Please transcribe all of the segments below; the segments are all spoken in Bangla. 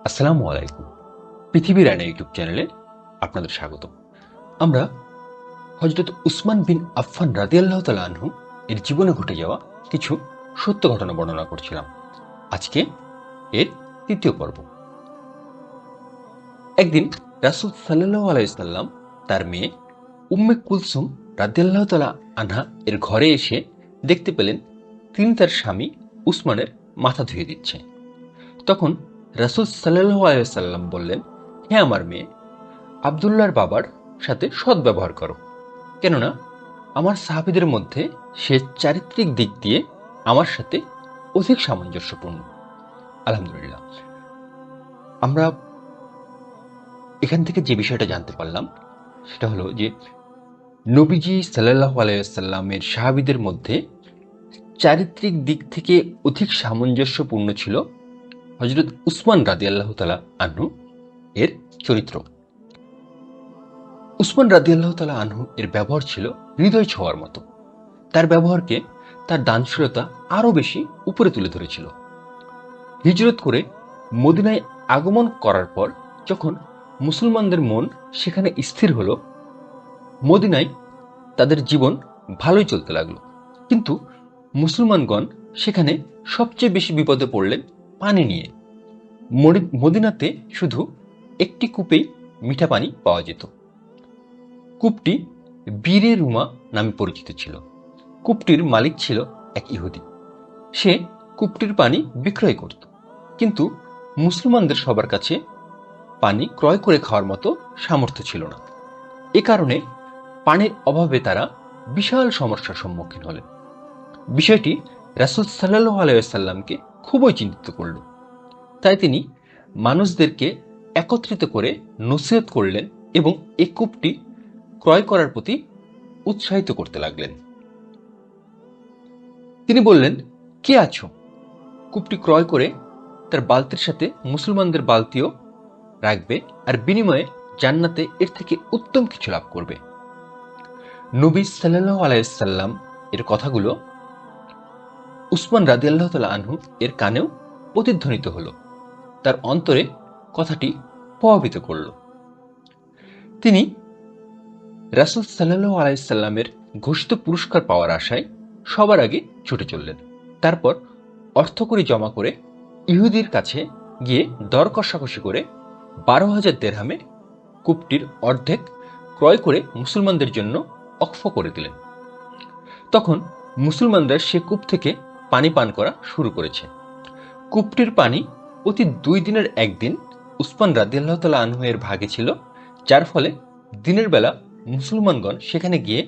আসসালামু আলাইকুম। পৃথিবীর আয়না ইউটিউব চ্যানেলে আপনাদের স্বাগত। আমরা হযরত উসমান বিন আফফান রাদিয়াল্লাহু তাআলা আনহু এর জীবনে ঘটে যাওয়া কিছু সত্য ঘটনা বর্ণনা করছিলাম। আজকে এর তৃতীয় পর্ব। একদিন রাসূল সাল্লাল্লাহু আলাইহি সাল্লাম তার মেয়ে উম্মে কুলসুম রাদিয়াল্লাহু তাআলা আনহা এর ঘরে এসে দেখতে পেলেন তিনি তার স্বামী উসমানের মাথা ধুয়ে দিচ্ছে। তখন রাসূল সাল্লাল্লাহু আলাইহি সাল্লাম বললেন, হে আমার মেয়ে, আব্দুল্লাহর বাবার সাথে সদ্ব্যবহার করো, কেননা আমার সাহাবীদের মধ্যে সে চারিত্রিক দিক দিয়ে আমার সাথে অধিক সামঞ্জস্যপূর্ণ। আলহামদুলিল্লাহ, আমরা এখান থেকে যে বিষয়টা জানতে পারলাম সেটা হলো যে নবীজি সাল্লাল্লাহু আলাইহি ওয়াসাল্লামের সাহাবীদের মধ্যে চারিত্রিক দিক থেকে অধিক সামঞ্জস্যপূর্ণ ছিল হযরত উসমান রাদিয়াল্লাহু তাআলা আনহু এর চরিত্র। উসমান রাদিয়াল্লাহু তাআলা আনহু এর ব্যবহার ছিল হৃদয় ছোঁয়ার মতো। তার ব্যবহারকে তার দানশীলতা আরো বেশি উপরে তুলে ধরেছিল। হিজরত করে মদিনায় আগমন করার পর যখন মুসলমানদের মন সেখানে স্থির হলো, মদিনায় তাদের জীবন ভালোই চলতে লাগলো। কিন্তু মুসলমানগণ সেখানে সবচেয়ে বেশি বিপদে পড়লেন পানি নিয়ে। মদিনাতে শুধু একটি কূপেই মিঠা পানি পাওয়া যেত। কূপটি বীরে রুমা নামে পরিচিত ছিল। কূপটির মালিক ছিল এক ইহুদি। সে কূপটির পানি বিক্রয় করত, কিন্তু মুসলমানদের সবার কাছে পানি ক্রয় করে খাওয়ার মতো সামর্থ্য ছিল না। এ কারণে পানির অভাবে তারা বিশাল সমস্যার সম্মুখীন হলেন। বিষয়টি রাসূল সাল্লাল্লাহু আলাইহি ওয়াসাল্লামকে খুবই চিন্তিত করল। তাই তিনি মানুষদেরকে একত্রিত করে নসিহত করলেন এবং এই কূপটি ক্রয় করার প্রতি উৎসাহিত করতে লাগলেন। তিনি বললেন, কে আছো, কূপটি ক্রয় করে তার বালতির সাথে মুসলমানদের বালতিও রাখবে, আর বিনিময়ে জান্নাতে এর থেকে উত্তম কিছু লাভ করবে। নবী সাল্লাল্লাহু আলাইহি সাল্লাম এর কথাগুলো উসমান রাদিয়াল্লাহু তাআলা আনহু এর কানেও প্রতিধ্বনিত হলো। তার অন্তরে কথাটি প্রভাবিত করল। তিনি রাসূল সাল্লাল্লাহু আলাইহি সাল্লামের ঘোষিত পুরস্কার পাওয়ার আশায় সবার আগে ছুটে চললেন। তারপর অর্থকড়ি জমা করে ইহুদির কাছে গিয়ে দর কষাকষি করে 12,000 দিরহামে কূপটির অর্ধেক ক্রয় করে মুসলমানদের জন্য অক্ফ করে দিলেন। তখন মুসলমানরা সে কূপ থেকে পানি পান করা শুরু করেছে। কূপটির পানি প্রতি 2 দিনের একদিন উসমান রাদিয়াল্লাহু তাআলা আনহু এর ভাগে ছিল, যার ফলে দিনের বেলা মুসলমানগণ সেখানে গিয়ে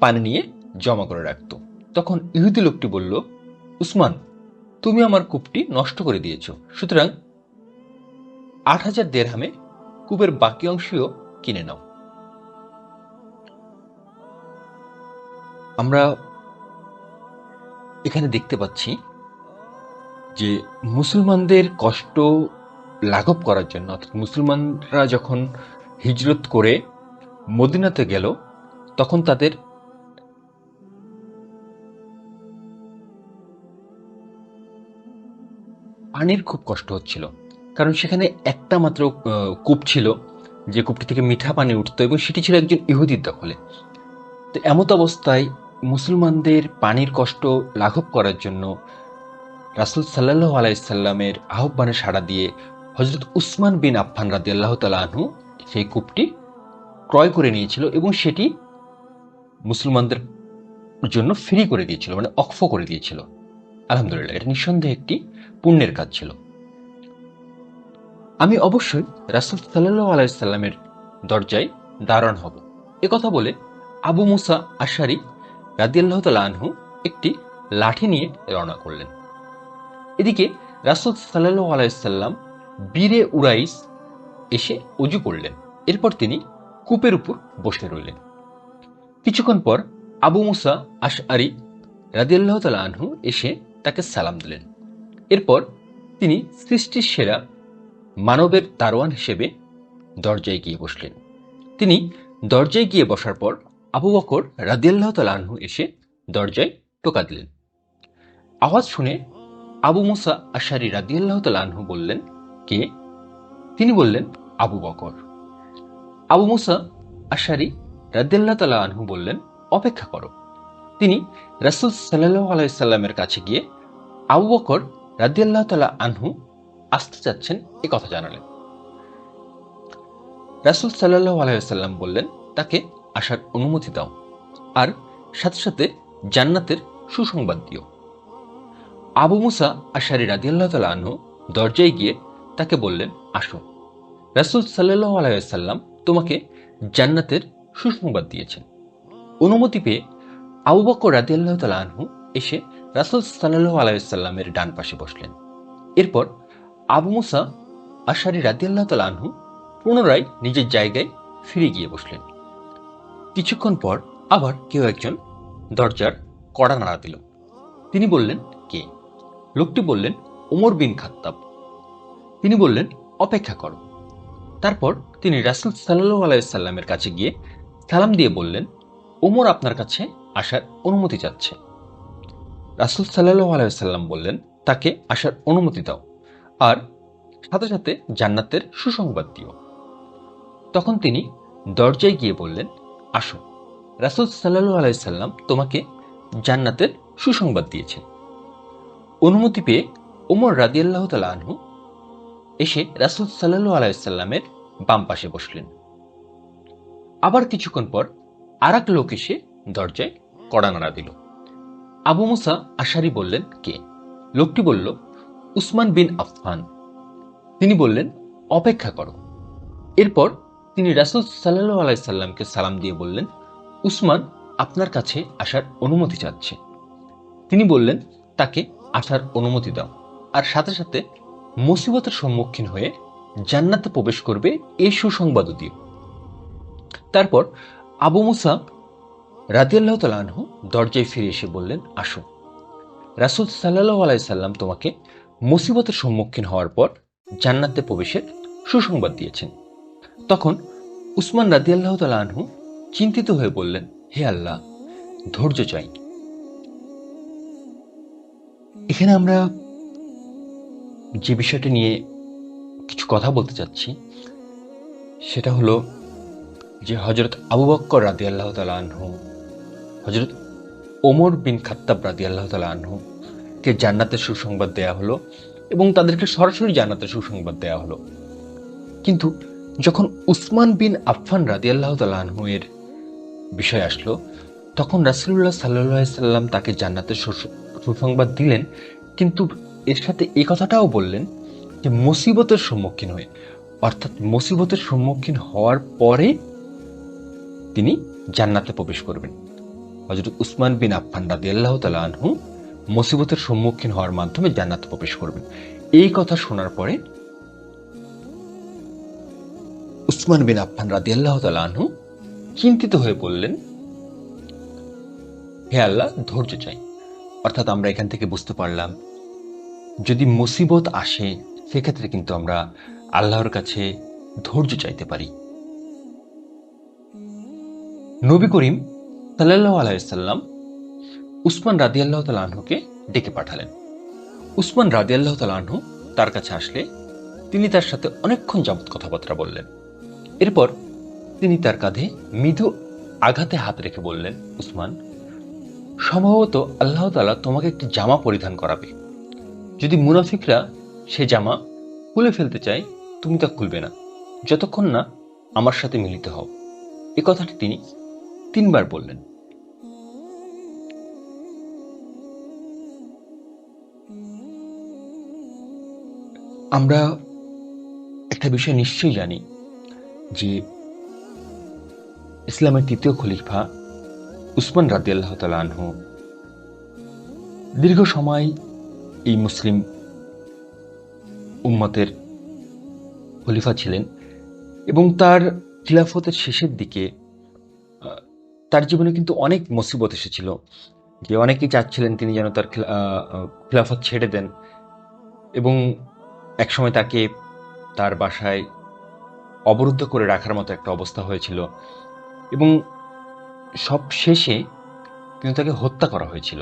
পানি নিয়ে জমা করে রাখত। তখন ইহুদি লোকটি বলল, উসমান, তুমি আমার কূপটি নষ্ট করে দিয়েছ, সুতরাং 8,000 দিরহামে কূপের বাকি অংশও কিনে নাও। আমরা এখানে দেখতে পাচ্ছি যে মুসলমানদের কষ্ট লাঘব করার জন্য, অর্থাৎ মুসলমানরা যখন হিজরত করে মদিনাতে গেল তখন তাদের পানির খুব কষ্ট হচ্ছিল, কারণ সেখানে একটা মাত্র কূপ ছিল, যে কূপটি থেকে মিঠা পানি উঠত এবং সেটি ছিল একজন ইহুদির দখলে। তো এমত অবস্থায় মুসলমানদের পানির কষ্ট লাঘব করার জন্য রাসূল সাল্লাল্লাহু আলাইহি সাল্লামের আহ্বানে সাড়া দিয়ে হযরত উসমান বিন আফফান রাদিয়াল্লাহু তাআলা আনহু সেই কূপটি ক্রয় করে নিয়েছিল এবং সেটি মুসলমানদের জন্য ফ্রি করে দিয়েছিল, মানে অক্ফ করে দিয়েছিল। আলহামদুলিল্লাহ, এটা নিঃসন্দেহে একটি পুণ্যের কাজ ছিল। আমি অবশ্যই রাসূল সাল্লাল্লাহু আলাইহি সাল্লামের দরজায় দাঁড়ান হব, কথা বলে আবু মুসা আশআরী রাদিয়াল্লাহু তাআলা আনহু একটি লাঠি নিয়ে রওনা করলেন। এদিকে রাসূল সাল্লাল্লাহু আলাইহি সাল্লাম বীরে উরাইস এসে ওযু করলেন। এরপর তিনি কূপের উপর বসে রইলেন। কিছুক্ষণ পর আবু মুসা আশআরী রাদিয়াল্লাহু তাআলা আনহু এসে তাকে সালাম দিলেন। এরপর তিনি সৃষ্টির সেরা মানবের দারোয়ান হিসেবে দরজায় গিয়ে বসলেন। তিনি দরজায় গিয়ে বসার পর আবু বকর রাদিয়াল্লাহু তাআলা আনহু এসে দরজায় টোকা দিলেন। আওয়াজ শুনে আবু মুসা আশআরী রাদিয়াল্লাহু তাআলা আনহু বললেন, কে? তিনি বললেন, আবু বকর। আবু মুসা আশআরী রাদিয়াল্লাহু তাআলা আনহু বললেন, অপেক্ষা করো। তিনি রাসূল সাল্লাল্লাহু আলাইহি সাল্লামের কাছে গিয়ে আবু বকর রাদিয়াল্লাহু তাআলা আনহু আসতে চাচ্ছেন এ কথা জানালেন। রাসূল সাল্লাল্লাহু আলাইহি সাল্লাম বললেন, তাকে আসার অনুমতি দাও, আর সাথে সাথে জান্নাতের সুসংবাদ দিও। আবু মুসা আশআরী রাদিয়াল্লাহু তাআলা আনহু দরজায় গিয়ে তাকে বললেন, আসো, রাসূল সাল্লাল্লাহু আলাইহি সাল্লাম তোমাকে জান্নাতের সুসংবাদ দিয়েছেন। অনুমতি পেয়ে আবু বকর রাদিয়াল্লাহু তাআলা আনহু এসে রাসূল সাল্লাল্লাহু আলাইহি সাল্লামের ডান পাশে বসলেন। এরপর আবু মুসা আশআরী রাদিয়াল্লাহু তাআলা আনহু পুনরায় নিজের জায়গায় ফিরে গিয়ে বসলেন। কিছুক্ষণ পর আবার কেউ একজন দরজার কড়া নাড়া দিল। তিনি বললেন, কে? লোকটি বললেন, ওমর বিন খাত্তাব। তিনি বললেন, অপেক্ষা করো। তারপর তিনি রাসূল সাল্লাল্লাহু আলাইহি সাল্লামের কাছে গিয়ে সালাম দিয়ে বললেন, ওমর আপনার কাছে আসার অনুমতি চাচ্ছে। রাসূল সাল্লাল্লাহু আলাইহি সাল্লাম বললেন, তাকে আসার অনুমতি দাও, আর সাথে সাথে জান্নাতের সুসংবাদ দিও। তখন তিনি দরজায় গিয়ে বললেন, আসো, রাসূল সাল্লাল্লাহু আলাইহি সাল্লাম তোমাকে জান্নাতের সুসংবাদ দিয়েছেন। অনুমতি পেয়ে ওমর রাদিয়াল্লাহু তাআলা আনহু এসে রাসূল সাল্লাল্লাহু আলাইহি সাল্লামের বাম পাশে বসলেন। আবার কিছুক্ষণ পর আর এক লোক এসে দরজায় কড়া নাড়া দিল। আবু মুসা আশআরী বললেন, কে? লোকটি বলল, উসমান বিন আফফান। তিনি বললেন, অপেক্ষা করো। এরপর তিনি রাসূল সাল্লাল্লাহু আলাইহি সাল্লামকে সালাম দিয়ে বললেন, উসমান আপনার কাছে আসার অনুমতি চাচ্ছে। তিনি বললেন, তাকে আসার অনুমতি দাও, আর সাথে সাথে মুসিবতের সম্মুখীন হয়ে জান্নাতে প্রবেশ করবে এই সুসংবাদও দিও। তারপর আবু মুসা রাদিয়াল্লাহু তাআলা আনহু দরজায় ফিরে এসে বললেন, আসো, রাসূল সাল্লাল্লাহু আলাইহি সাল্লাম তোমাকে মুসিবতের সম্মুখীন হওয়ার পর জান্নাতে প্রবেশের সুসংবাদ দিয়েছেন। তখন উসমান রাদিয়াল্লাহু তাআলা আনহু চিন্তিত হয়ে বললেন, হে আল্লাহ, ধৈর্য চাই। এখানে আমরা যে বিষয়টা নিয়ে কিছু কথা বলতে চাচ্ছি সেটা হলো যে হযরত আবু বকর রাদিয়াল্লাহু তাআলা আনহু, হযরত ওমর বিন খাত্তাব রাদিয়াল্লাহু তাআলা আনহু কে জান্নাতের সুসংবাদ দেয়া হলো এবং তাদেরকে সরাসরি জান্নাতের সুসংবাদ দেয়া হলো। কিন্তু যখন উসমান বিন আফফান রাদিয়াল্লাহু তাআলা আনহু এর বিষয় আসলো, তখন রাসূলুল্লাহ সাল্লাল্লাহু আলাইহি সাল্লাম তাকে জান্নাতের সুসংবাদ দিলেন, কিন্তু এর সাথে এই কথাটাও বললেন যে মুসিবতের সম্মুখীন হয়ে, অর্থাৎ মুসিবতের সম্মুখীন হওয়ার পরে তিনি জান্নাতে প্রবেশ করবেন। হযরত উসমান বিন আফফান রাদিয়াল্লাহু তাআলা আনহু মুসিবতের সম্মুখীন হওয়ার মাধ্যমে জান্নাতে প্রবেশ করবেন। এই কথা শোনার পরে উসমান বিন আফফান রাদিয়াল্লাহু তাআলা আনহু চিন্তিত হয়ে বললেন, হে আল্লাহ, ধৈর্য চাই। অর্থাৎ আমরা এখান থেকে বুঝতে পারলাম, যদি মুসিবত আসে সেক্ষেত্রে কিন্তু আমরা আল্লাহর কাছে ধৈর্য চাইতে পারি। নবী করিম সাল্লাল্লাহু আলাইহি সাল্লাম উসমান রাদিয়াল্লাহু তাআলা আনহুকে ডেকে পাঠালেন। উসমান রাদিয়াল্লাহু তাআলা আনহু তার কাছে আসলে তিনি তার সাথে অনেকক্ষণ যাবত কথাবার্তা বললেন। এরপর তিনি তার কাঁধে মৃদু আঘাতে হাত রেখে বললেন, উসমান, সম্ভবত আল্লাহ তাআলা তোমাকে একটি জামা পরিধান করাবে। যদি মুনাফিকরা সে জামা খুলে ফেলতে চায়, তুমি তা খুলবে না যতক্ষণ না আমার সাথে মিলিত হও। এ কথাটি তিনি 3 বার বললেন। আমরা একটা বিষয় নিশ্চয়ই জানি যে ইসলামের তৃতীয় খলিফা উসমান রাদিয়াল্লাহু তাআলা আনহু দীর্ঘ সময় এই মুসলিম উম্মতের খলিফা ছিলেন এবং তার খিলাফতের শেষের দিকে তার জীবনে কিন্তু অনেক মুসিবত এসেছিল, যে অনেকেই চাচ্ছিলেন তিনি যেন তার খিলাফত ছেড়ে দেন, এবং একসময় তাকে তার বাসায় অবরুদ্ধ করে রাখার মতো একটা অবস্থা হয়েছিল এবং সব শেষে কিন্তু তাকে হত্যা করা হয়েছিল।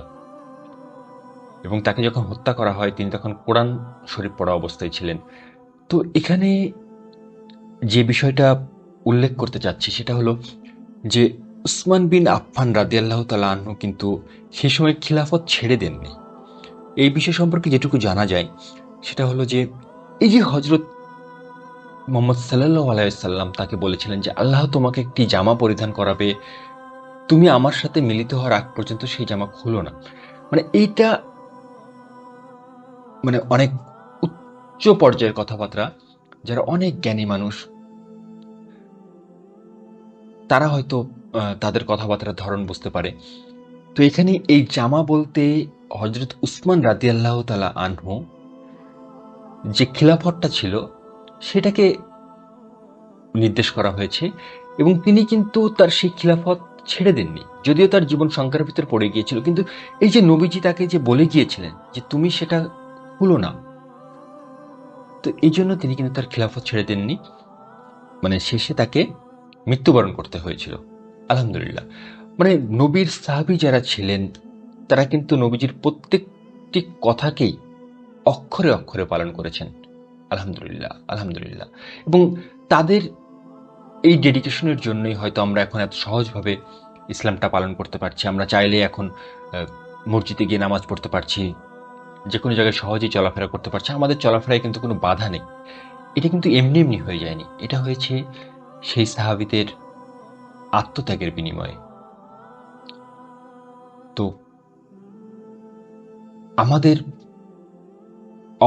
এবং তাকে যখন হত্যা করা হয় তিনি তখন কোরআন শরীফ পড়া অবস্থায় ছিলেন। তো এখানে যে বিষয়টা উল্লেখ করতে চাচ্ছি সেটা হলো যে উসমান বিন আফফান রাদিয়াল্লাহু তাআলা আনহু কিন্তু সেই সময় খিলাফত ছেড়ে দেননি। এই বিষয় সম্পর্কে যেটুকু জানা যায় সেটা হলো যে এই যে হযরত মুহাম্মদ সাল্লাল্লাহু আলাইহি ওয়াসাল্লাম তাকে বলেছিলেন যে আল্লাহ তোমাকে একটি জামা পরিধান করাবে, তুমি আমার সাথে মিলিত হওয়ার আগ পর্যন্ত সেই জামা খুলো না। মানে এইটা মানে অনেক উচ্চ পর্যায়ের কথাবার্তা। যারা অনেক জ্ঞানী মানুষ তারা হয়তো তাদের কথাবার্তার ধরন বুঝতে পারে। তো এখানে এই জামা বলতে হযরত উসমান রাদিয়াল্লাহু তাআলা আনহু যে খিলাফতটা ছিল সেটাকে নির্দেশ করা হয়েছে এবং তিনি কিন্তু তার সেই খিলাফত ছেড়ে দেননি। যদিও তার জীবন শঙ্কার ভিতর পড়ে গিয়েছিল, কিন্তু এই যে নবীজি তাকে যে বলে গিয়েছিলেন যে তুমি সেটা খুলো না, তো এই জন্য তিনি কিন্তু তার খিলাফত ছেড়ে দেননি। মানে শেষে তাকে মৃত্যুবরণ করতে হয়েছিল। আলহামদুলিল্লাহ। মানে নবীর সাহাবী যারা ছিলেন তারা কিন্তু নবীজির প্রত্যেকটি কথাকেই অক্ষরে অক্ষরে পালন করেছেন। আলহামদুলিল্লাহ, আলহামদুলিল্লাহ। এবং তাদের এই ডেডিকেশনের জন্যই হয়তো আমরা এখন এত সহজভাবে ইসলামটা পালন করতে পারছি। আমরা চাইলে এখন মসজিদে গিয়ে নামাজ পড়তে পারছি, যে কোনো জায়গায় সহজেই চলাফেরা করতে পারছি। আমাদের চলাফেরায় কিন্তু কোনো বাধা নেই। এটা কিন্তু এমনি এমনি হয়ে যায়নি, এটা হয়েছে সেই সাহাবীদের আত্মত্যাগের বিনিময়ে। তো আমাদের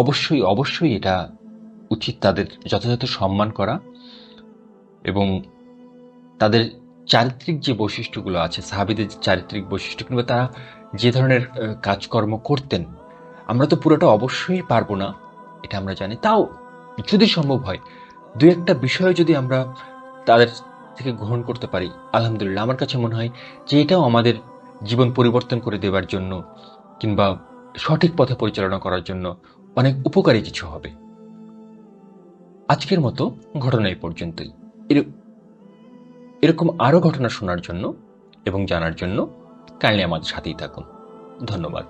অবশ্যই অবশ্যই এটা উচিত তাদের যথাযথ সম্মান করা এবং তাদের চারিত্রিক যে বৈশিষ্ট্যগুলো আছে, সাহাবীদের যে চারিত্রিক বৈশিষ্ট্য কিংবা তারা যে ধরনের কাজকর্ম করতেন, আমরা তো পুরোটা অবশ্যই পারবো না, এটা আমরা জানি। তাও যদি সম্ভব হয় দু একটা বিষয় যদি আমরা তাদের থেকে গ্রহণ করতে পারি, আলহামদুলিল্লাহ। আমার কাছে মনে হয় যে এটাও আমাদের জীবন পরিবর্তন করে দেবার জন্য কিংবা সঠিক পথে পরিচালনা করার জন্য অনেক উপকারী কিছু হবে। আজকের মতো ঘটনা এই পর্যন্তই। এরকম আরও ঘটনা শোনার জন্য এবং জানার জন্য কাইন্ডলি আমাদের সাথেই থাকুন। ধন্যবাদ।